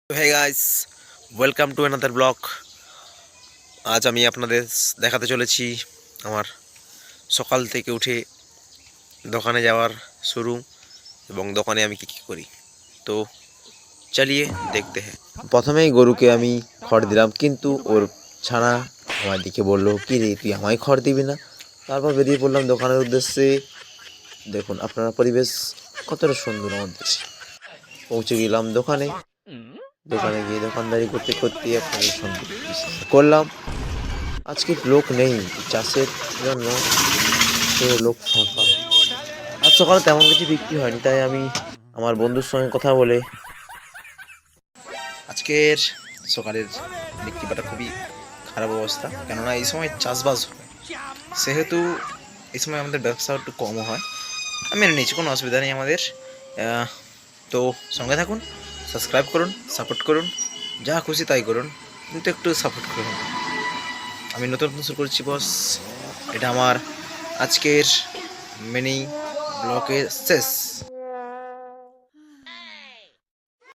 Hey guys, welcome to another blog. আজ আমি আপনাদের দেখাতে চলেছি আমার সকাল থেকে উঠে দোকানে যাওয়ার শুরু এবং দোকানে আমি কী কী করি। তো চালিয়ে দেখতে হ্যাঁ। প্রথমেই গরুকে আমি খড় দিলাম, কিন্তু ওর ছানা আমার দিকে বললো, কি রে তুই আমায় খড় দিবি না? তারপর বেরিয়ে পড়লাম দোকানের উদ্দেশ্যে। দেখুন আপনারা পরিবেশ কতটা সুন্দর আমার দেশে। পৌঁছে গেলাম দোকানে। দোকানে গিয়ে দোকানদারি করতে করতে আপনাদের সঙ্গে করলাম। আজকে লোক নেই চাষের জন্য, পুরো লোক ফাঁকা। আজ সকালে তেমন কিছু বিক্রি হয়নি, তাই আমি আমার বন্ধুর সঙ্গে কথা বলে আজকের সকালের বিক্রি বাটা খুবই খারাপ অবস্থা, কেননা এই সময় চাষবাস হয়, সেহেতু এই সময় আমাদের ব্যবসা একটু কমও হয়। আমি মেনে নিচ্ছি, কোনো অসুবিধা নেই আমাদের। তো সঙ্গে থাকুন, সাবস্ক্রাইব করুন, সাপোর্ট করুন, যা খুশি তাই করুন, কিন্তু একটু সাপোর্ট করুন। আমি নতুন নতুন শুরু করছি বস। এটা আমার আজকের মিনি ব্লগের শেষ।